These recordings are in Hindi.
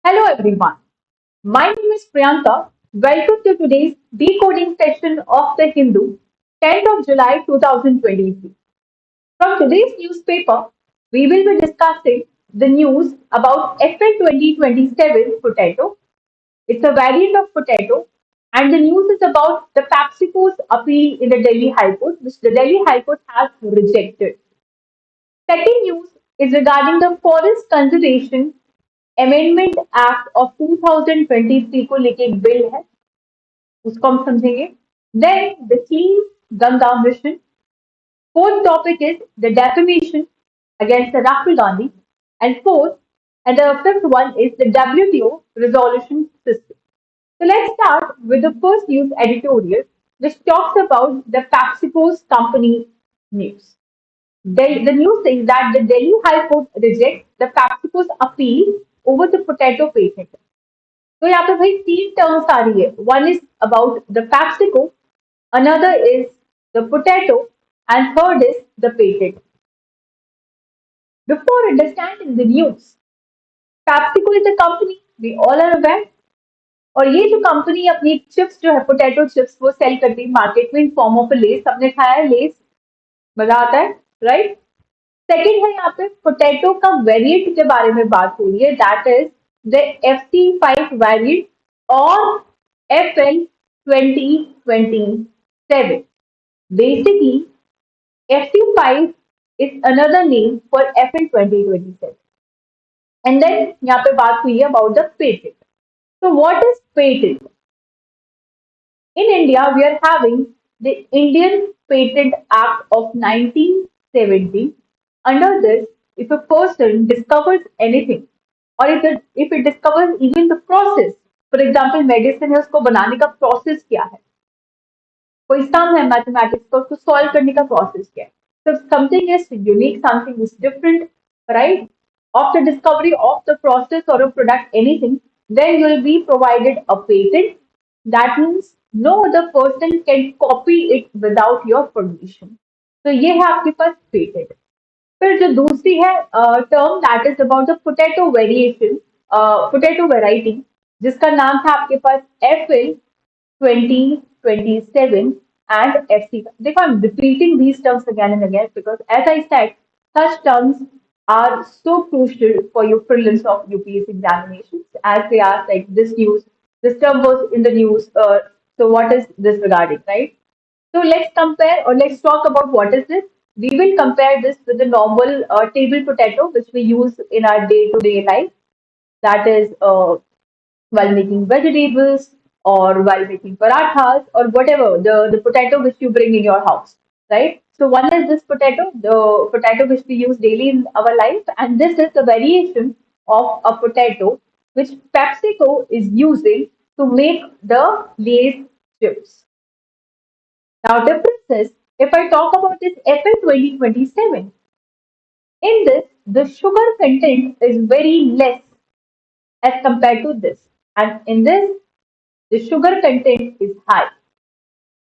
Hello everyone. My name is Priyanka. Welcome to today's decoding session of the Hindu, 10th of July 2023. From today's newspaper, we will be discussing the news about FL 2027 potato. It's a variant of potato, and the news is about the PepsiCo's appeal in the Delhi High Court, which the Delhi High Court has rejected. Second news is regarding the Forest Conservation Amendment Act of 2023 को लेके एक बिल है उसको हम समझेंगे. Then the Clean Ganga Mission. Fourth topic is the defamation against the Rahul Gandhi. And fourth, and the fifth one is the WTO resolution system. So let's start with the first news editorial, which talks about the PepsiCo's company news. The news says that the Delhi High Court rejects the PepsiCo's appeal over the potato patent. तो यहाँ पे भाई तीन टर्म्स आ रही है. One is about the PepsiCo, another is the potato, and third is the patent. Before understanding the news, PepsiCo is a company, we all are aware. और ये जो कंपनी अपनी चिप्स जो है पोटैटो चिप्स वो सेल करती है मार्केट में इन फॉर्म ऑफ लेस. सबने खाया है लेस, मजा आता है, राइट? सेकेंड है यहाँ पे पोटैटो का वेरिएंट के बारे में बात हो रही है, that is the FC5 variant और FL 2027. Basically, FC5 is another name for FL 2027. And then यहाँ पे बात हुई है about the patent. So what is patent? In India, we are having the Indian Patent Act of 1970. Under this, if a person discovers anything, or if it discovers even the process, for example, medicine है उसको बनाने का process क्या है, कोई sum है mathematics का उसको solve करने का process क्या है. So if something is unique, something is different, right? Of the discovery of the process or a product, anything, then you will be provided a patent. That means no other person can copy it without your permission. तो ये है आपके पास patent. फिर जो दूसरी है term, that is about the potato variation, potato variety, जिसका नाम था आपके पास FL 2027 and FC. देखो, I'm repeating these terms again and again because, as I said, such terms are so crucial for your prelims of UPSC examinations, as they are like this news. This term was in the news. So what is this regarding, right? So let's compare or let's talk about what is this. We will compare this with the normal table potato which we use in our day-to-day life. That is while making vegetables or while making parathas or whatever, the potato which you bring in your house, right? So one is this potato, the potato which we use daily in our life, and this is the variation of a potato which PepsiCo is using to make the Lay's chips. Now, difference is, if I talk about this FL 2027, in this, the sugar content is very less as compared to this. And in this, the sugar content is high.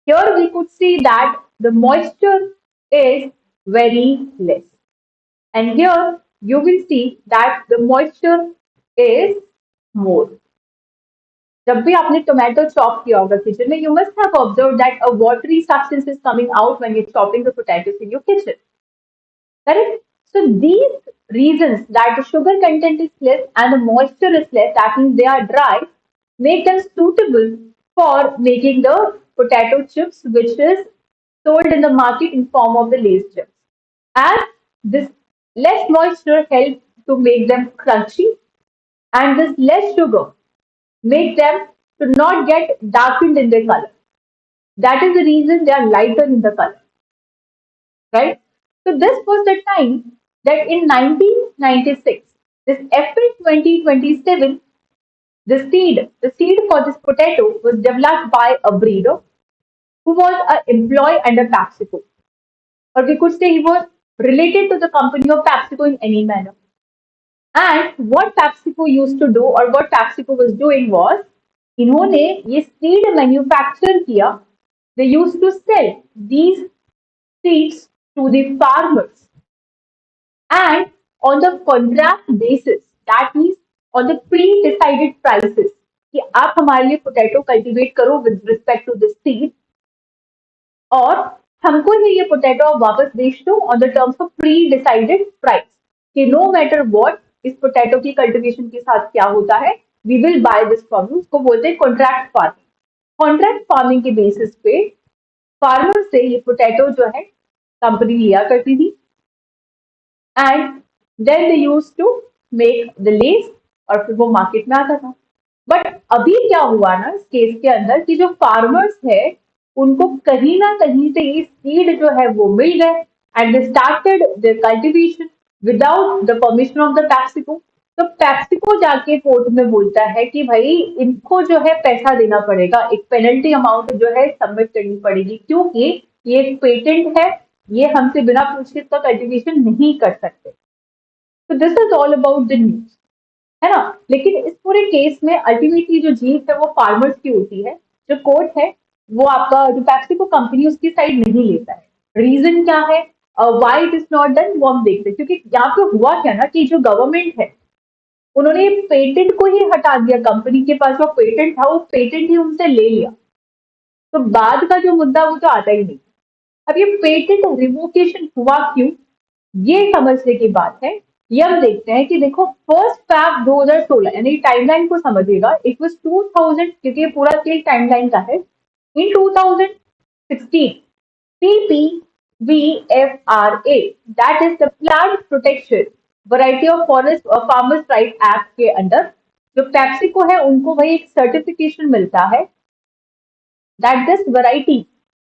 Here we could see that the moisture is very less. And here you will see that the moisture is more. जब भी आपने टोमेटो चॉप किया होगा किचन में, you must have observed that a watery substance is coming out when you're chopping the potatoes in your kitchen. Correct? So these reasons that the sugar content is less and the moisture is less, that means they are dry, make them suitable for making the potato chips, which is sold in the market in form of the Lay's chips. As this less moisture helps to make them crunchy, and this less sugar make them to not get darkened in their color. That is the reason they are lighter in the color, right? So this was the time that in 1996, this FL 2027, the seed for this potato was developed by a breeder who was an employee under PepsiCo, or we could say he was related to the company of PepsiCo in any manner. And what PepsiCo used to do, or what PepsiCo was doing was, इन्होंने ये seed manufacture किया. They used to sell these seeds to the farmers, and on the contract basis. That means on the pre decided prices कि आप हमारे लिए पोटैटो कल्टीवेट करो with respect to this seed, और हमको ये पोटैटो आप वापस बेच दो on the terms of pre decided price, कि नो मैटर व्हाट इस पोटैटो की कल्टीवेशन के साथ क्या होता है, we will buy this from you. उसको बोलते हैं कॉन्ट्रैक्ट फार्मिंग। कॉन्ट्रैक्ट फार्मिंग के बेसिस पे फार्मर से ये पोटैटो जो है कंपनी लिया करती थी, and then they used to make the Lay's, और फिर वो मार्केट में आता था। बट अभी क्या हुआ ना इस केस के अंदर, कि जो फार्मर्स है उनको कहीं ना कहीं से ये सीड जो है वो मिल गए, and they started the cultivation without the permission of the PepsiCo. तो पैप्सिको जाके कोर्ट में बोलता है कि भाई इनको जो है पैसा देना पड़ेगा, एक पेनल्टी अमाउंट जो है सबमिट करनी पड़ेगी, क्योंकि ये एक पेटेंट है, ये हमसे बिना पूछे इसका कल्टीवेशन नहीं कर सकते। तो this is all about the news, है ना। लेकिन इस पूरे केस में अल्टीमेटली जो जीत है वो फार्मर्स की होती है। जो कोर्ट है वो आपका जो पैप्सिको कंपनी उसकी साइड नहीं लेता है। रीजन क्या है, why it is not done, वो हम देखते हैं। क्योंकि यहाँ पे हुआ क्या ना, कि जो गवर्नमेंट है उन्होंने पेटेंट को ही हटा दिया, कंपनी के पास जो पेटेंट था वो पेटेंट ही उनसे ले लिया। तो बाद का जो मुद्दा वो तो आता ही नहीं। अब ये पेटेंट रिवोकेशन हुआ क्यों, ये समझने की बात है। ये हम देखते हैं कि देखो 1 फैब 2016, यानी टाइमलाइन को समझिएगा। इट वाज 2000, क्योंकि ये पूरा खेल टाइमलाइन का है। इन 2016 PPVFRA, that is the plant protection variety of forest farmers right act के अंदर जो पैप्सिको है उनको भाई एक सर्टिफिकेशन मिलता है that this variety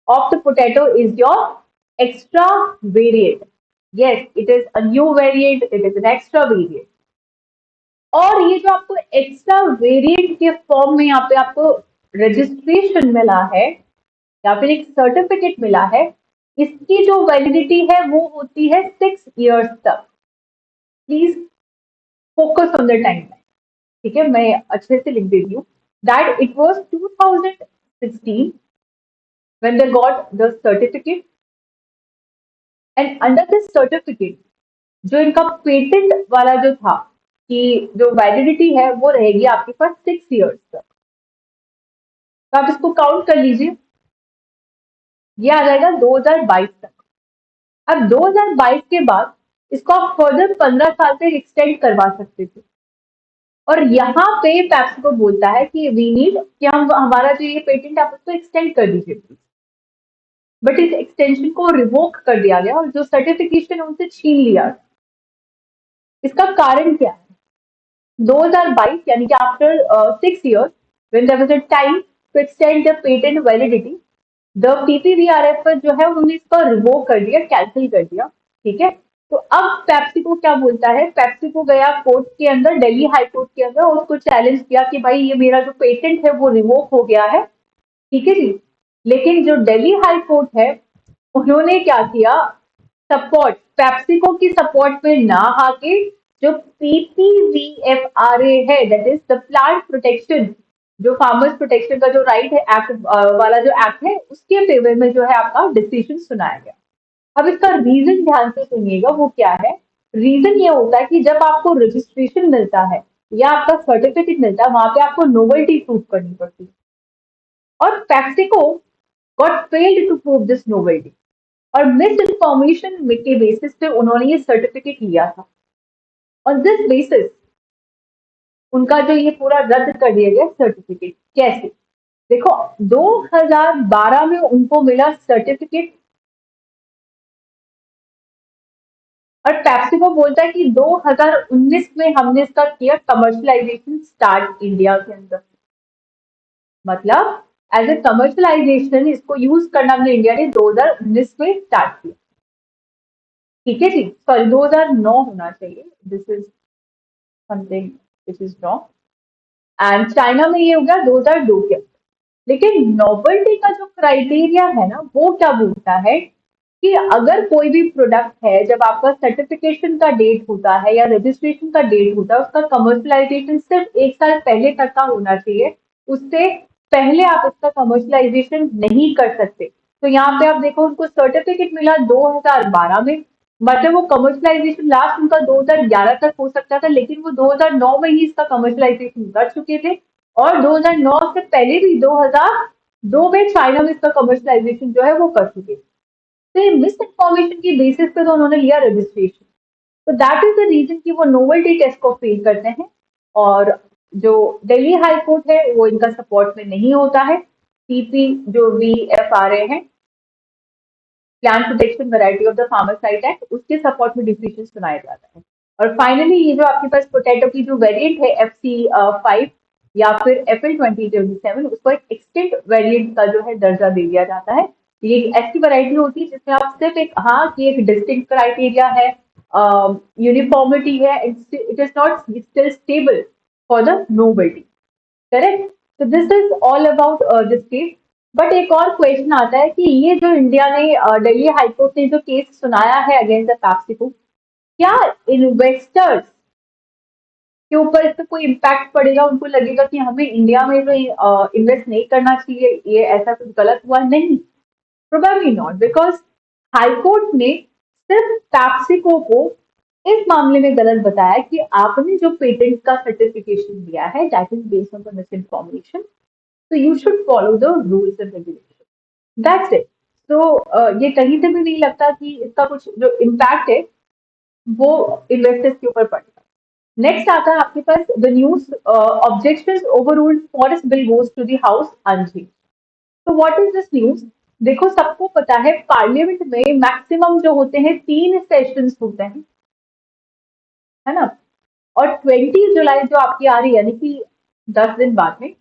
of the potato is your extra variant. Yes, it is a new variant, it is an extra variant. और ये जो आपको एक्स्ट्रा वेरिएंट के फॉर्म में यहाँ पे आपको रजिस्ट्रेशन मिला है या फिर एक सर्टिफिकेट मिला है, इसकी जो वैलिडिटी है वो होती है 6 इयर्स तक। Please focus on the time line, ठीक है, मैं अच्छे से लिख देती हूँ। That it was 2016 when they got the certificate, and under this certificate जो इनका पेटेंट वाला जो था कि जो वैलिडिटी है वो रहेगी आपके पास 6 इयर्स तक। तो आप इसको काउंट कर लीजिए, ये आ जाएगा 2022 तक। अब 2022 के बाद इसको आप फर्दर 15 साल तक एक्सटेंड करवा सकते थे। और यहाँ पे पैप्सिको बोलता है कि वी नीड कि हम हमारा जो ये पेटेंट आप उसको एक्सटेंड कर दीजिए प्लीज। बट इस एक्सटेंशन को रिवोक कर दिया गया और जो सर्टिफिकेशन उनसे छीन लिया। इसका कारण क्या है, 2022 यानी कि after 6 years when there was a time to extend the patent validity, the PPVRF जो है उन्होंने इसका रिवोक कर दिया, कैंसिल कर दिया, ठीक है। तो अब पैप्सिको क्या बोलता है, पैप्सिको गया कोर्ट के अंदर, दिल्ली हाई कोर्ट के अंदर, और उसको चैलेंज किया कि भाई ये मेरा जो पेटेंट है वो रिवोक हो गया है, ठीक है जी। लेकिन जो दिल्ली हाई कोर्ट है उन्होंने क्या किया, सपोर्ट पैप्सिको की सपोर्ट में ना आके जो पीपीवीएफआरए है, that is the plant protection, जो फार्मर्स प्रोटेक्शन का जो राइट है एक्ट वाला जो एक्ट है उसके फेवर में जो है आपका डिसीजन सुनाया गया। अब इसका रीजन ध्यान से सुनिएगा, वो क्या है। रीजन ये होता है कि जब आपको रजिस्ट्रेशन मिलता है या आपका सर्टिफिकेट मिलता है, वहां पे आपको नोवेल्टी प्रूव करनी पड़ती है, और PepsiCo got failed to prove this novelty, और मिस इन्फॉर्मेशन के बेसिस पे उन्होंने ये सर्टिफिकेट लिया था। ऑन दिस बेसिस उनका जो ये पूरा रद्द कर दिया गया सर्टिफिकेट। कैसे, देखो 2012 में उनको मिला सर्टिफिकेट, और पैप्सिको बोलता है कि 2019 में हमने इसका किया कमर्शलाइजेशन स्टार्ट इंडिया के अंदर। मतलब एज ए कमर्शलाइजेशन इसको यूज करना हमने इंडिया ने 2019 में स्टार्ट किया, ठीक है जी। सॉरी 2009 होना चाहिए, this is something which is wrong, and China में ये हो गया 2002 के। लेकिन नोवेल्टी का जो क्राइटेरिया है ना वो क्या बोलता है कि अगर कोई भी प्रोडक्ट है, जब आपका सर्टिफिकेशन का डेट होता है या रजिस्ट्रेशन का डेट होता है, उसका कमर्शलाइजेशन सिर्फ 1 साल पहले तक का होना चाहिए, उससे पहले आप इसका कमर्शलाइजेशन नहीं कर सकते। तो यहाँ पे आप देखो उनको सर्टिफिकेट मिला 2012 में, मतलब वो कमर्शलाइजेशन लास्ट उनका 2011 तक हो सकता था, लेकिन वो 2009 में ही इसका कमर्शलाइजेशन कर चुके थे। और 2009 से पहले भी 2002 में चाइना में इसका कमर्शलाइजेशन जो है वो कर चुके थे। तो ये मिस इन्फॉर्मेशन की बेसिस पे तो उन्होंने लिया रजिस्ट्रेशन। तो दैट इज द रीजन कि वो नोवेल्टी टेस्ट को फेल करते हैं। और जो दिल्ली हाई कोर्ट है वो इनका सपोर्ट में नहीं होता है। पीपी जो VFRA है, plant protection variety of the farmers right act, उसके सपोर्ट में डिसीजन सुनाया जाता है। और फाइनली ये जो आपके पास पोटैटो की जो वेरिएंट है FC5 या फिर FL2027, उसको एक एक्सटेंट वेरिएंट का जो है दर्जा दे दिया जाता है। ये एक ऐसी वैरायटी होती है जिसमें आप सिर्फ एक, हाँ, कि एक डिस्टिंक्ट क्राइटेरिया है, यूनिफॉर्मिटी है, it is not still stable for the novelty. Correct. तो this is all about this case. But एक और क्वेश्चन आता है कि ये जो इंडिया ने, दिल्ली हाईकोर्ट ने जो केस सुनाया है अगेंस्ट द पैप्सिको, क्या इन्वेस्टर्स के ऊपर इसका कोई इम्पैक्ट पड़ेगा? उनको लगेगा कि हमें इंडिया में जो इन्वेस्ट नहीं करना चाहिए, ये ऐसा कुछ गलत हुआ? नहीं, प्रोबेबली नॉट, बिकॉज हाईकोर्ट ने सिर्फ पैप्सिको को इस मामले में गलत बताया कि आपने जो पेटेंट का सर्टिफिकेशन दिया है that is based on the miss information, so you should follow the rules and regulations. That's it. So ये कहीं से भी नहीं लगता कि इसका कुछ जो इम्पैक्ट है वो इन्वेस्टर्स के ऊपर पड़ेगा। नेक्स्ट आता है आपके पास the news, objections overruled forest bill goes to the house unchanged. तो व्हाट इज दिस न्यूज? देखो, सबको पता है पार्लियामेंट में मैक्सिमम जो होते हैं 3 सेशंस होते हैं, है ना? और 20 जुलाई जो आपकी आ रही है, यानी कि 10 दिन बाद में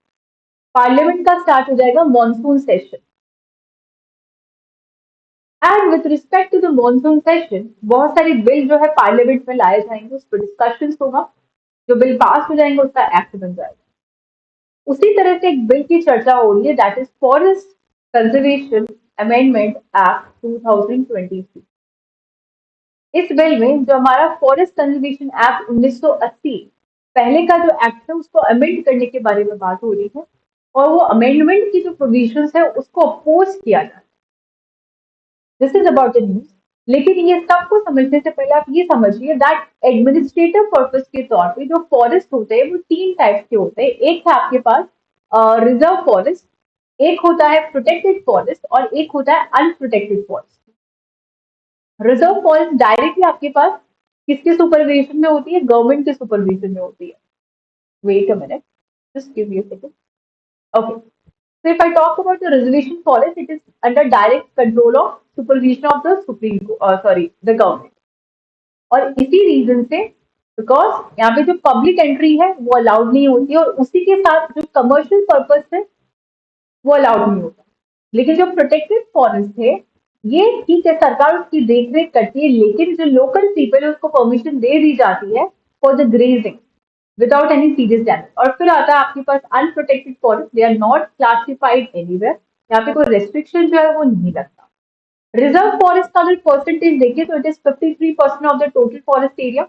पार्लियामेंट का स्टार्ट हो जाएगा monsoon session. And with respect to the monsoon session बहुत सारी बिल जो है पार्लियामेंट में लाए जाएंगे, उस पर डिस्कशन होगा, जो बिल पास हो जाएंगे उसका एक्ट बन जाएगा। उसी तरह से एक बिल की चर्चा हो रही है that is forest conservation amendment act 2023। इस बिल में जो हमारा फॉरेस्ट कंजर्वेशन एक्ट 1980 पहले का जो एक्ट है उसको अमेंड करने के बारे में बात हो रही है, और वो अमेंडमेंट की जो प्रोविजंस है उसको अपोज किया जाता है। This is about the news. लेकिन ये सबको समझने से पहले आप ये समझिए दैट एडमिनिस्ट्रेटिव पर्पस के तौर पे जो फॉरेस्ट होते हैं वो 3 टाइप्स के होते हैं। एक है आपके पास रिजर्व फॉरेस्ट, एक होता है प्रोटेक्टेड फॉरेस्ट, और एक होता है unprotected forest. Reserve forest directly आपके पास किसके सुपरविजन में होती है? गवर्नमेंट के सुपरविजन में होती है। Wait a minute, just give me a second. Okay, so if I talk about the reservation forest, it is under direct control of supervision of the the government। और इसी रीजन से, बिकॉज यहाँ पे जो पब्लिक एंट्री है वो अलाउड नहीं होती है, और उसी के साथ जो कमर्शियल पर्पस है वो अलाउड नहीं होता। लेकिन जो प्रोटेक्टेड फॉरेस्ट है, ये ठीक है, सरकार उसकी देख रेख करती है, लेकिन जो लोकल पीपल है उसको परमिशन दे दी जाती है for the grazing without any serious damage. और फिर आता है आपके पास unprotected forest, they are not classified anywhere, यहाँ पे कोई रेस्ट्रिक्शन जो है वो नहीं लगता। रिजर्व फॉरेस्ट का अगर परसेंटेज देखिए तो it is 53% of the total forest area,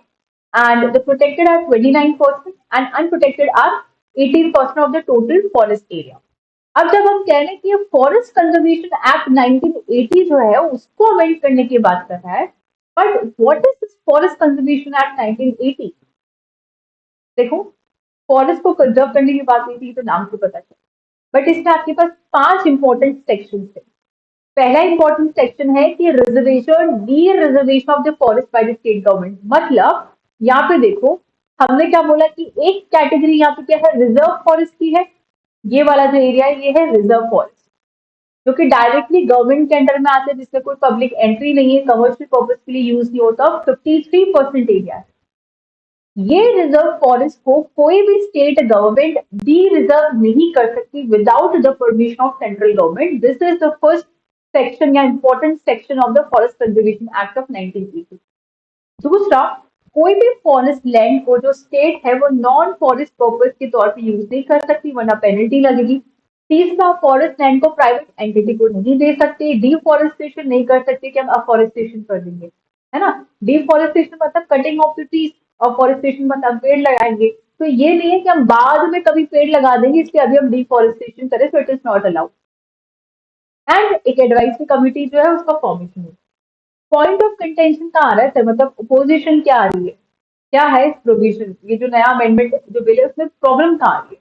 and the protected are 29% and unprotected are 18% of the total forest area. अब जब हम कह रहे हैं कि फॉरेस्ट कंजर्वेशन एक्ट 1980 जो है उसको अमेंड करने की बात कर रहा है, but what is this forest conservation act 1980? देखो, फॉरेस्ट को कंजर्व करने की बात हुई थी तो नाम से पता चला, बट इसमें आपके पास 5 इंपॉर्टेंट सेक्शन है। पहला इंपॉर्टेंट सेक्शन है कि reservation, D reservation of the forest by the state government. मतलब यहाँ पे देखो, हमने क्या बोला कि एक कैटेगरी यहाँ पे क्या है, रिजर्व फॉरेस्ट की है। ये वाला जो एरिया है ये है रिजर्व फॉरेस्ट, जो कि डायरेक्टली गवर्नमेंट के अंडर में आते हैं, जिसमें कोई पब्लिक एंट्री नहीं है, कमर्शियल पर्पज के लिए यूज नहीं होता। 53% एरिया है। ये रिजर्व फॉरेस्ट को कोई भी स्टेट गवर्नमेंट डी रिजर्व नहीं कर सकती without the permission of central government. This is the first section या important section of the forest conservation act of 1980। दूसरा, कोई भी फॉरेस्ट लैंड को जो स्टेट है वो नॉन फॉरेस्ट पर्पज के तौर पे यूज नहीं कर सकती, वरना पेनल्टी लगेगी। तीसरा, फॉरेस्ट लैंड को प्राइवेट एंटिटी को नहीं दे सकते। डिफॉरेस्टेशन नहीं कर सकते कि हम अफॉरेस्टेशन कर देंगे, है ना? डिफॉरेस्टेशन मतलब कटिंग ऑफ द ट्रीज, और फॉरेस्टेशन मतलब पेड़ लगाएंगे। तो ये नहीं है कि हम बाद में कभी पेड़ लगा देंगे इसलिए अभी हम डिफॉरेस्टेशन करें, so it is not allowed. And एक एडवाइजरी कमिटी जो है उसका फॉर्मेशन है। पॉइंट ऑफ कंटेंशन कहाँ आ रहा है सर, मतलब अपोजिशन क्या आ रही है, क्या है इस प्रोविजन, ये जो नया अमेंडमेंट जो बिल है उसमें प्रॉब्लम कहाँ आ रही है?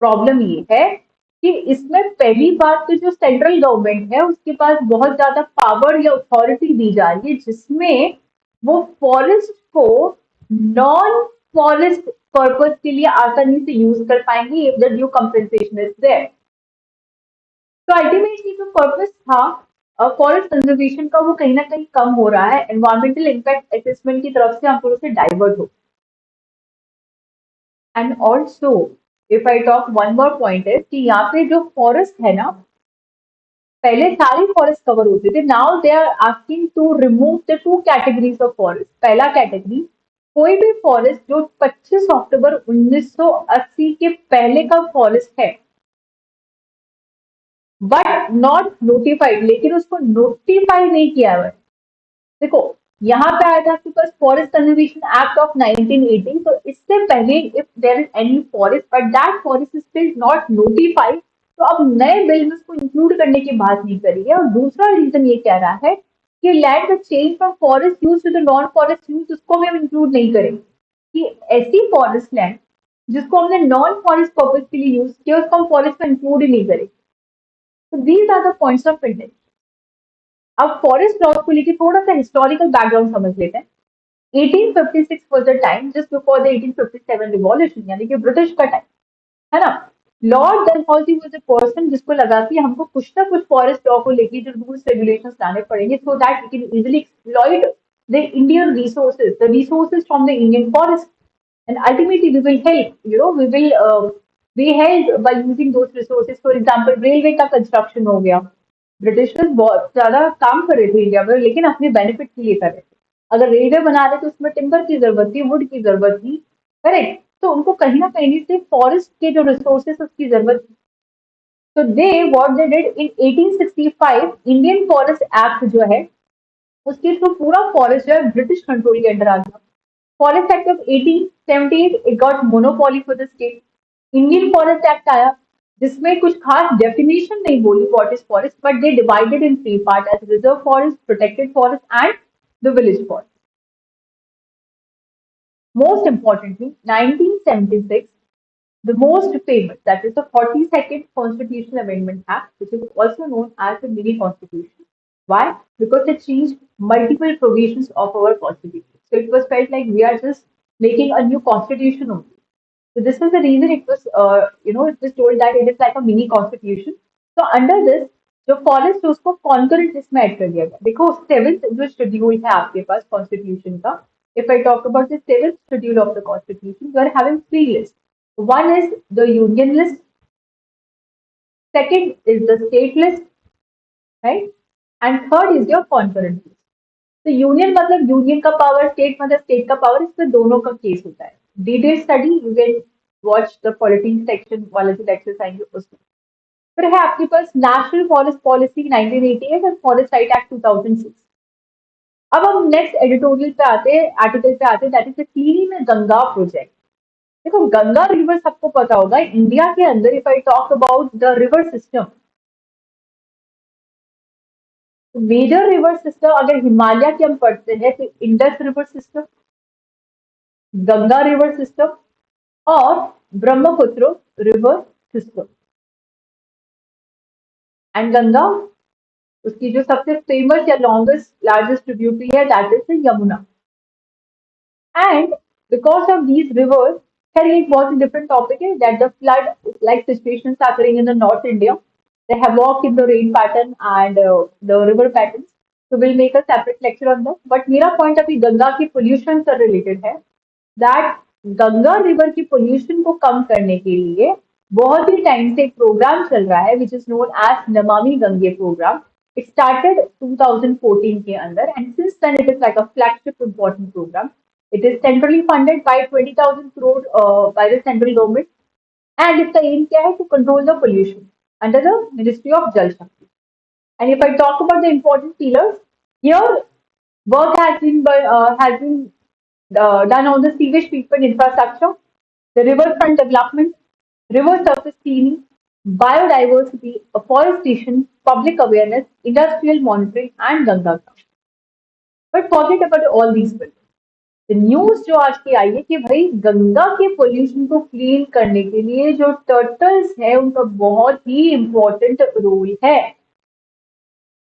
प्रॉब्लम ये है कि इसमें पहली बात तो जो सेंट्रल गवर्नमेंट है उसके पास बहुत ज्यादा पावर या अथॉरिटी दी जा रही है, जिसमें वो फॉरेस्ट को नॉन फॉरेस्ट पर्पज के लिए आसानी से यूज कर पाएंगे if the due compensation is there. तो अल्टीमेटली जो पर्पस था फॉरेस्ट कंजर्वेशन का वो कहीं ना कहीं कम हो रहा है, एनवायरमेंटल इम्पैक्ट असेसमेंट की तरफ से हम थोड़े से डाइवर्ट हो। And also if I talk one more point है कि यहाँ पे जो फॉरेस्ट है ना, पहले सारे फॉरेस्ट कवर होते थे, now they are asking to remove the two categories of forest. पहला कैटेगरी, कोई भी फॉरेस्ट जो 25 अक्टूबर 1980 के पहले का फॉरेस्ट है बट नॉट नोटिफाइड, लेकिन उसको नोटिफाई नहीं किया हुआ है। देखो, यहाँ पे आया था आपके पास फॉरेस्ट कंजर्वेशन एक्ट ऑफ 1918, तो इससे पहले if there is any forest but that forest is still not notified, तो अब नए बिल में उसको इंक्लूड करने की बात नहीं करी है। और दूसरा रीजन ये कह रहा है कि land the change from forest use to the non forest use, उसको भी हम इंक्लूड नहीं करेंगे कि ऐसी फॉरेस्ट लैंड जिसको हमने नॉन फॉरेस्ट पर्पज के लिए यूज किया उसको हम फॉरेस्ट में इंक्लूड ही नहीं करेंगे। तो these are the points of intention. अब फॉरेस्ट लॉज को लेकर थोड़ा सा हिस्टोरिकल बैकग्राउंड समझ लेते हैं। 1856 was the time just before the 1857 revolution, यानी कि ब्रिटिश का टाइम है ना। Lord Dalhousie was a person जिसको लगा कि हमको कुछ ना कुछ फॉरेस्ट लॉ को लेके जो रूल्स रेगुलेशंस लाने पड़ेंगे so that we can easily exploit the Indian resources, the resources from the Indian forest, and ultimately we will help, we will be helped by using those resources. For example, railway का कंस्ट्रक्शन हो गया, ब्रिटिशर्स बहुत ज्यादा काम कर रहे थे इंडिया में लेकिन अपने बेनिफिट के लिए कर रहे थे। अगर रेलवे बना रहे तो उसमें टिम्बर की जरूरत थी, वुड की जरूरत थी, करेक्ट, तो उनको कहीं ना कहीं से फॉरेस्ट के जो रिसोर्सेस उसकी जरूरत थी। तो they what they did in 1865, Indian forest act जो है उसके थ्रू पूरा फॉरेस्ट जो है ब्रिटिश कंट्रोल के अंडर आ गया। Forest act of 1878 it got monopoly for the state. Indian forest act आया जिसमें कुछ खास डेफिनेशन नहीं बोली what is forest, but they divided in three part as reserve forest, protected forest and the village forest. Most importantly, 1976, the most famous, that is the 42nd Constitutional Amendment Act, which is also known as the mini constitution. Why? Because it changed multiple provisions of our constitution. So it was felt like we are just making a new constitution only. So this is the reason it was, it was told that it is like a mini constitution. So under this, जो फॉरेस्ट है उसको कॉन्करेंट लिस्ट में ऐड कर दिया गया। देखो, सेवेंथ जो शेड्यूल है आपके पास कॉन्स्टिट्यूशन का, if I talk about the seventh schedule of the Constitution, you are having three lists. One is the Union list, second is the state list, right? And third is your concurrent list. तो यूनियन मतलब यूनियन का पावर, स्टेट मतलब स्टेट का पावर, इसमें दोनों का केस होता है। Detail study you can watch the politics section वाले जो लेक्चर्स आएंगे उसमें। फिर है आपके पास नेशनल फॉरेस्ट पॉलिसी 1988 और फॉरेस्ट राइट एक्ट 2006। अब हम नेक्स्ट एडिटोरियल पे आते हैं, आर्टिकल पे आते हैं, that is the cleaning Ganga project. देखो, गंगा रिवर सबको पता होगा, इंडिया के अंदर if I talk about the river system, major river system अगर हिमालय के हम पढ़ते हैं तो Indus river system, Ganga river system और Brahmaputra river system. And Ganga, उसकी जो सबसे फेमस या लॉन्गेस्ट लार्जेस्ट ट्रिब्यूटरी है that is Yamuna. And because of these rivers, खैर ये एक बहुत ही डिफरेंट टॉपिक है, that the flood like situations are occurring in the North India, they have walked in the rain pattern and the river patterns, so we'll make a separate lecture on that। but मेरा पॉइंट अभी गंगा की पोल्यूशन से रिलेटेड है, दैट गंगा रिवर की पोल्यूशन को कम करने के लिए बहुत ही टाइम से एक प्रोग्राम चल रहा है which is known as Namami Gange programme. It started 2014 के अंदर and since then it is like a flagship important program. It is centrally funded by 20,000 crore by the central government, and इसका aim क्या है to control the pollution under the Ministry of Jal Shakti। And if I talk about the important pillars, here work has been done on the sewage treatment infrastructure, the riverfront development, river surface cleaning, biodiversity, afforestation, public awareness, industrial monitoring, and Ganga. But forget about all these news जो आज की आई है कि भाई गंगा के पोल्यूशन को क्लीन करने के लिए जो टर्टल्स है उनका बहुत ही इम्पोर्टेंट रोल है।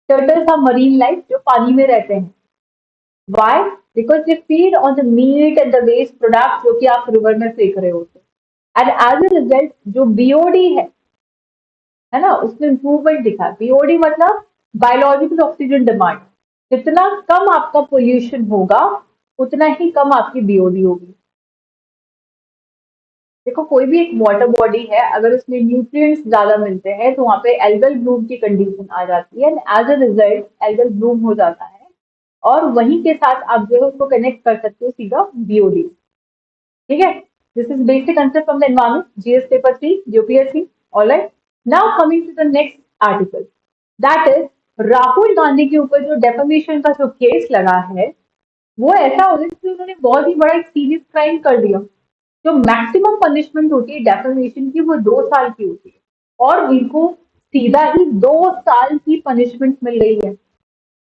टर्टल्स आर मरीन लाइफ जो पानी में रहते हैं। Why? Because they feed on the meat and the waste product जो कि आप रिवर में फेंक रहे होते हैं। एंड एज ए रिजल्ट जो बीओडी है ना, उसमें इंप्रूवमेंट दिखा। बीओडी मतलब बायोलॉजिकल ऑक्सीजन डिमांड। जितना कम आपका पोल्यूशन होगा उतना ही कम आपकी बीओडी होगी। देखो कोई भी एक वाटर बॉडी है, अगर उसमें न्यूट्रिएंट्स ज्यादा मिलते हैं तो वहां पे एल्गल ब्लूम की कंडीशन आ जाती है and as a result algal bloom हो जाता है। और वहीं के साथ आप जो है उसको कनेक्ट कर सकते हो सीधा बीओडी। ठीक है, this is basic answer from the environment GS paper 3 UPSC. Alright, now coming to the next article, that is Rahul Gandhi के ऊपर जो डेफेमेशन का जो केस लगा है वो ऐसा हो गया कि उन्होंने बहुत ही बड़ा एक सीरियस क्राइम कर दिया। जो मैक्सिमम पनिशमेंट होती है डेफेमेशन की वो 2 साल की होती है और इनको सीधा ही 2 साल की पनिशमेंट मिल रही है।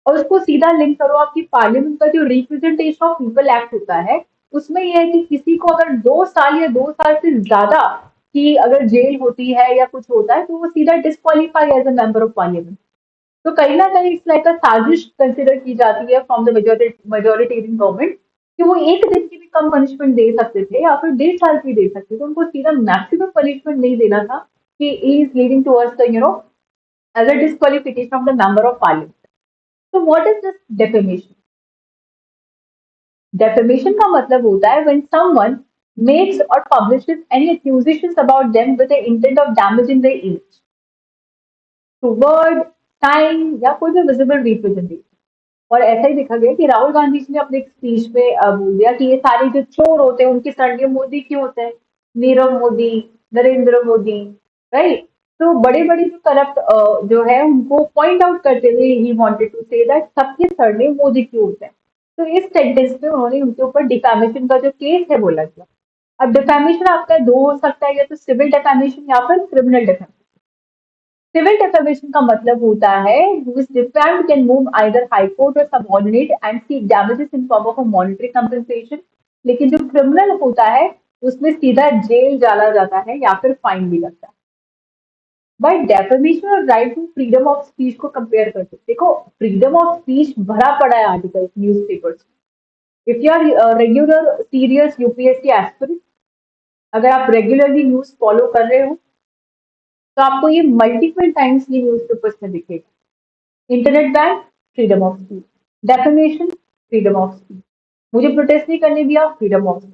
और उसको सीधा लिंक करो आपकी पार्लियामेंट का जो रिप्रेजेंटेशन ऑफ पीपल एक्ट होता है, उसमें यह है कि किसी को अगर 2 साल या 2 साल से ज्यादा की अगर जेल होती है या कुछ होता है तो वो सीधा disqualify as a member of parliament. तो कहीं ना कहीं इट्स लाइक अ साजिश कंसिडर की जाती है फ्रॉम द मेजोरिटेरियन गवर्नमेंट कि वो एक दिन की भी कम पनिशमेंट दे सकते थे या फिर 1.5 साल की दे सकते थे, तो उनको सीधा मैक्सिमम पनिशमेंट नहीं देना था कि is leading towards the edge a disqualification of the member of parliament. तो what is this defamation? Defamation का मतलब होता है when someone makes or publishes any accusations about them with the intent of damaging their image toward, time या कोई भी विजिबल रिप्रेजेंटेशन। और ऐसा ही देखा गया कि राहुल गांधी जी ने अपने एक स्पीच में बोल दिया कि ये सारे जो चोर होते हैं उनके सरनेम मोदी क्यों होते हैं? नीरव मोदी, नरेंद्र मोदी, राइट? तो बड़े बड़े जो करप्ट जो है उनको पॉइंट आउट करते हुए he wanted to say that सबके सरनेम मोदी क्यों होते हैं। तो इस सेंटेंस में उन्होंने उनके ऊपर डिफेमेशन का जो केस है बोला गया। अब डिफेमेशन आपका दो हो सकता है, या तो सिविल डिफेमेशन या फिर क्रिमिनल डिफेमेशन। सिविल डिफेमेशन का मतलब होता है who is defamed can move either high court or subordinate and seek damages in form of a monetary compensation। लेकिन जो क्रिमिनल होता है उसमें सीधा जेल डाला जाता है या फिर फाइन भी लगता है। बाय डेफेमेशन और right to freedom of speech को कंपेयर करते हैं। देखो फ्रीडम ऑफ स्पीच भरा पड़ा है article newspapers. If you are regular serious UPSC aspirant, अगर आप रेगुलरली न्यूज फॉलो कर रहे हो तो आपको ये मल्टीपल टाइम्स ये न्यूज़पेपर्स में दिखेगा। Internet ban, freedom of speech. Defamation, freedom of speech. मुझे प्रोटेस्ट नहीं करने दिया, फ्रीडम ऑफ स्पीच।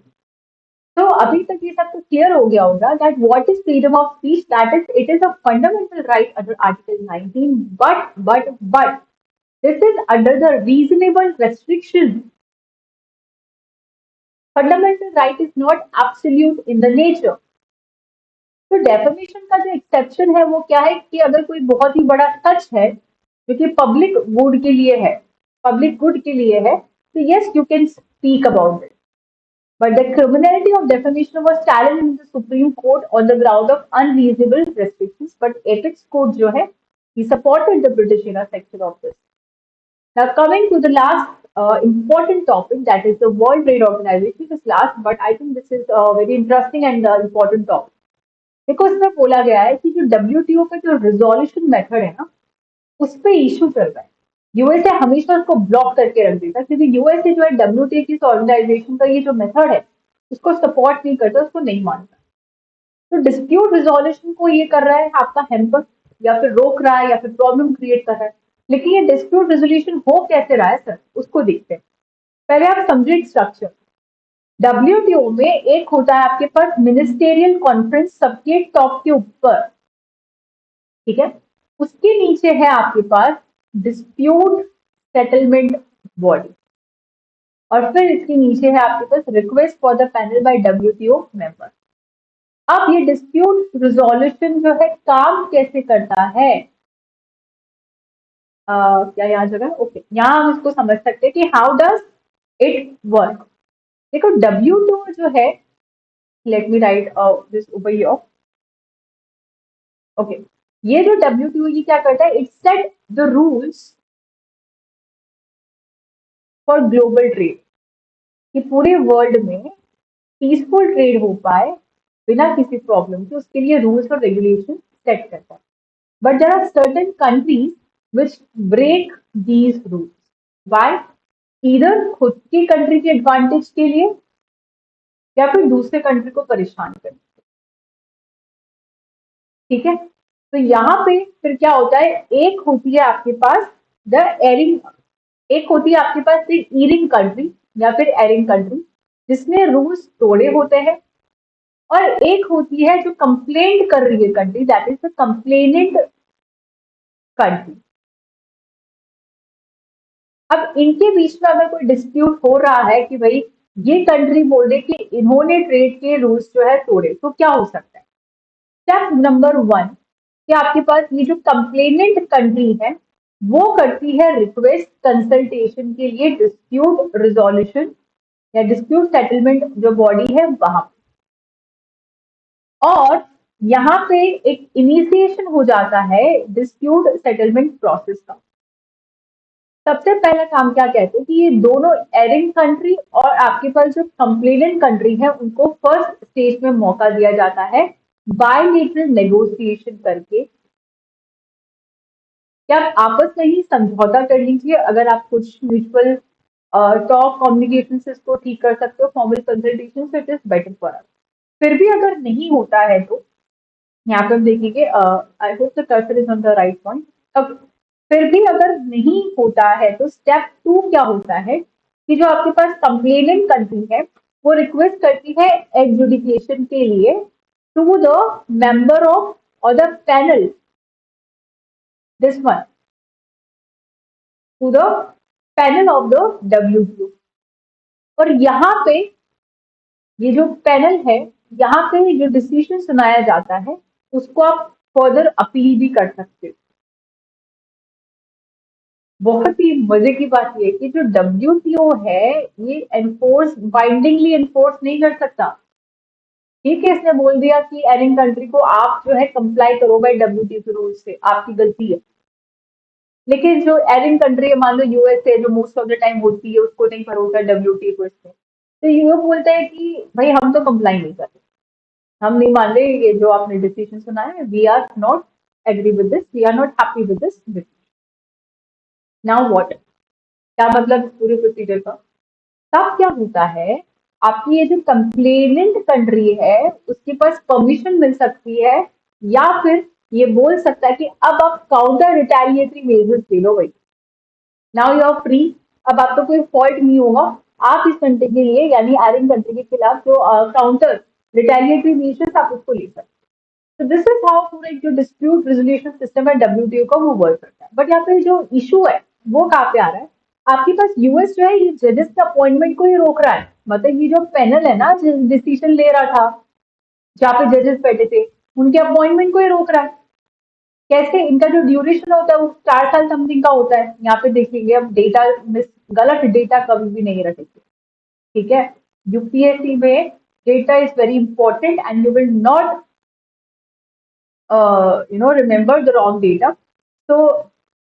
तो अभी तक ये सब तो क्लियर हो गया होगा that what is freedom of speech, that is it is a fundamental right under article 19, but this is under the reasonable restriction. Fundamental right is not absolute in the nature. तो डेफेमेशन का जो एक्सेप्शन है वो क्या है कि अगर कोई बहुत ही बड़ा सच है जो कि पब्लिक गुड के लिए है, पब्लिक गुड के लिए है, तो yes you can speak about it. But the criminality of defamation was challenged in the Supreme Court on the ground of unreasonable restrictions. But ethics court जो है, he supported the British era section of this. Now coming to the last important topic, that is the World Trade Organization. This last, but I think this is a very interesting and important topic. देखो इसमें बोला गया है कि जो डब्ल्यूटीओ का जो रिजोल्यूशन मेथड है ना उस पे इशू चल रहा है। यूएसए हमेशा उसको ब्लॉक करके रख देता क्योंकि यूएसए जो है डब्ल्यूटीओ की ऑर्गेनाइजेशन का ये जो मेथड है उसको सपोर्ट नहीं करता, उसको नहीं मानता। तो डिस्प्यूट रिजोल्यूशन को ये कर रहा है आपका हेम्पर, या फिर रोक रहा है या फिर प्रॉब्लम क्रिएट कर रहा है। लेकिन ये डिस्प्यूट रेजोल्यूशन हो कैसे रहा है सर, उसको देखते हैं। पहले आप समझिए स्ट्रक्चर। डब्ल्यूटीओ में एक होता है आपके पास मिनिस्टेरियल कॉन्फ्रेंस सबके टॉप के ऊपर, ठीक है? उसके नीचे है आपके पास डिस्प्यूट सेटलमेंट बॉडी, और फिर इसके नीचे है आपके पास request for the panel by WTO member. अब ये डिस्प्यूट रिजोल्यूशन जो है काम कैसे करता है? क्या यहाँ जगह, ओके, यहाँ हम इसको समझ सकते हैं कि हाउ डज इट वर्क। देखो डब्ल्यूटीओ जो है, let me right this over here. Okay, ये जो डब्ल्यूटीओ ये क्या करता है, it set the rules for global trade, कि पूरे वर्ल्ड में पीसफुल ट्रेड हो पाए बिना किसी प्रॉब्लम के, उसके लिए रूल्स और रेगुलेशन सेट करता है। But there are certain countries which break these rules. Why? इधर खुद की कंट्री के एडवांटेज के लिए या फिर दूसरे कंट्री को परेशान करने। ठीक है, तो यहाँ पे फिर क्या होता है, एक होती है आपके पास द एरिंग, एक होती है आपके पास द ईरिंग कंट्री या फिर एरिंग कंट्री, जिसने रूल्स तोड़े होते हैं, और एक होती है जो कंप्लेंट कर रही है country, that is the complainant country. अब इनके बीच में अगर कोई डिस्प्यूट हो रहा है कि भाई ये कंट्री बोल रही कि इन्होंने ट्रेड के रूल्स जो है तोड़े, तो क्या हो सकता है? स्टेप नंबर वन, कि आपके पास ये जो कंप्लेनेंट कंट्री है वो करती है रिक्वेस्ट कंसल्टेशन के लिए डिस्प्यूट रिजोल्यूशन या डिस्प्यूट सेटलमेंट जो बॉडी है वहां पे। और यहाँ पे एक इनिशिएशन हो जाता है डिस्प्यूट सेटलमेंट प्रोसेस का। सबसे पहला काम क्या कहते हैं कि ये दोनों एरिंग कंट्री और आपके पास जो कंप्लेनेंट कंट्री है उनको फर्स्ट स्टेज में मौका दिया जाता है बायलेटरल नेगोशिएशन करके, कि आप आपस में ही समझौता कर लीजिए। अगर आप कुछ म्यूचुअल टॉक कम्युनिकेशन से इसको ठीक कर सकते हो, फॉर्मल कंसल्टेशन से, it is better for us. फिर भी अगर नहीं होता है तो यहाँ पे हम देखेंगे, I hope the cursor is on the right point. अब फिर भी अगर नहीं होता है तो स्टेप टू क्या होता है कि जो आपके पास कंप्लेनेंट कंट्री है वो रिक्वेस्ट करती है एडजुडिकेशन के लिए टू द मेंबर ऑफ और the panel, this one, to the panel of the WTO. और यहाँ पे ये जो पैनल है, यहाँ पे जो डिसीजन सुनाया जाता है उसको आप फर्दर अपील भी कर सकते हो। बहुत ही मजे की बात ये है कि जो डब्ल्यूटीओ है ये एनफोर्स, बाइंडिंगली एनफोर्स नहीं कर सकता। ठीक है, इसने बोल दिया कि एनिंग कंट्री को आप जो है कंप्लाई करो भाई डब्ल्यूटीओ के रूल से, आपकी गलती है। लेकिन जो एनिंग कंट्री है, मान लो यूएसए, जो मोस्ट ऑफ द टाइम होती है, उसको नहीं भरोसा डब्ल्यूटीओ को इसमें, तो यूएस बोलता है कि भाई हम तो कंप्लाई नहीं कर रहे, हम नहीं मान रहे ये जो आपने डिसीजन सुना है, we are not agree with this, we are not happy with this. Now what, क्या मतलब इस पूरे प्रोसीजर का? तब क्या होता है, आपकी ये जो कंप्लेनेंट कंट्री है उसके पास परमिशन मिल सकती है, या फिर ये बोल सकता है कि अब आप काउंटर रिटेलिएटरी मेजर्स ले लो भाई, नाउ यू आर फ्री। अब आपका कोई फॉल्ट नहीं होगा, आप इस कंट्री के लिए यानी एरिंग कंट्री के खिलाफ जो काउंटर रिटेलिएटरी मेजर्स आप उसको ले सकते हैं। तो दिस इज हाउ पूरा एक जो डिस्प्यूट रेजोल्यूशन सिस्टम है डब्ल्यूटीओ का वो वर्क करता है। बट यहाँ पे जो इशू है वो कहाँ पे आ रहा है, आपके पास यूएस जो है ये जजेस के अपॉइंटमेंट को ही रोक रहा है। मतलब ये जो पैनल है ना जो डिसीजन ले रहा था, जहाँ पे जजेस बैठे थे, उनके अपॉइंटमेंट को ही रोक रहा है। कैसे? इनका जो ड्यूरेशन होता है वो 4 साल समथिंग का होता है। यहाँ पे देखेंगे अब डेटा, गलत डेटा कभी भी नहीं रखेंगे। ठीक है, यूपीएससी में data is very important and you will not remember the wrong data. So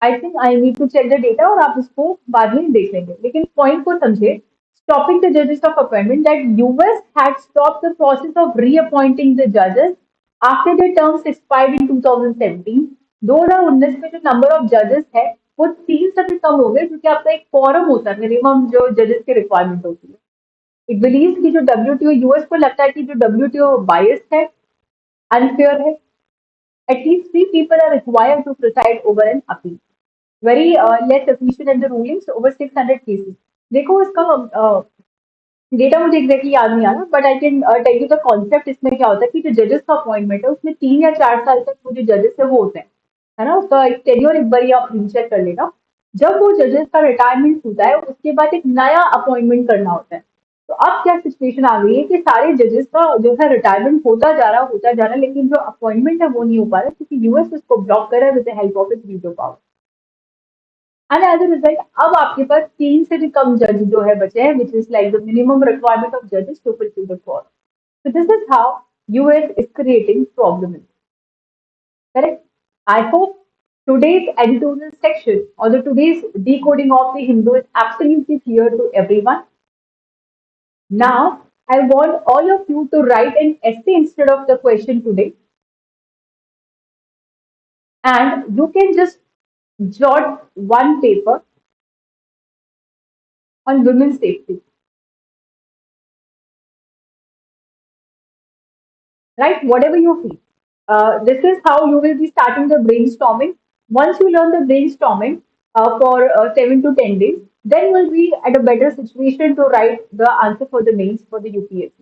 I think I need to check the data और आप उसको बाद में देख लेंगे। लेकिन पॉइंट को समझे, stopping the judges of appointment, that US had stopped the process of reappointing the judges after their terms expired in 2017। 2019 में जो नंबर ऑफ जजेस है वो 3 से भी कम हो गए, क्योंकि आपका एक फॉरम होता है, मिनिमम जो जजेस की रिक्वायरमेंट होती है। इट बिलीव की जो डब्ल्यूटीओ, यूएस को लगता है कि जो डब्ल्यूटीओ बायस्ड है, अनफेयर है, at least 3 people are required to preside over an appeal. Very less efficient at the rulings over 600 cases. देखो इसका डेटा मुझे एग्जैक्टली याद नहीं आ रहा, but I can tell you the concept. इसमें क्या होता है कि जो जजेस का अपॉइंटमेंट है उसमें 3 या 4 साल तक वो जो जजेस है वो होते हैं, है ना, उसका एक टेन्योर एक बार आप चेक कर लेना। जब वो जजेस का रिटायरमेंट होता है उसके बाद एक नया अपॉइंटमेंट करना होता है। तो अब क्या सिचुएशन आ गई है कि सारे जजेस का जो है रिटायरमेंट होता जा रहा है, लेकिन जो अपॉइंटमेंट है वो नहीं हो पा रहा, क्योंकि यूएस उसको ब्लॉक कर रहा है with the help of its veto power. And as a result अब आपके पास 3 से भी कम जज जो है बचे हैं, which is like the minimum requirement of जजेस to fulfil the four. So this is how US is creating problem in. Correct? I hope Today's editorial section or the today's decoding of the Hindu is absolutely clear to everyone. Now, I want all of you to write an essay instead of the question today, and you can just jot one paper on women's safety, right? Whatever you feel. This is how you will be starting the brainstorming. Once you learn the brainstorming for 7 to 10 days, then you will be at a better situation to write the answer for the mains for the UPSC.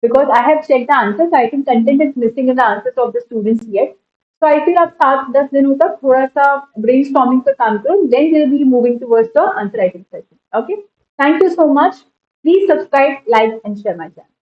Because I have checked the answers, I think content is missing in the answers of the students yet. So I feel आप 7-10 दिनों तक थोड़ा सा brainstorming पे काम करो, then we'll be moving towards the answer writing session. Okay. Thank you so much. Please subscribe, like, and share my channel.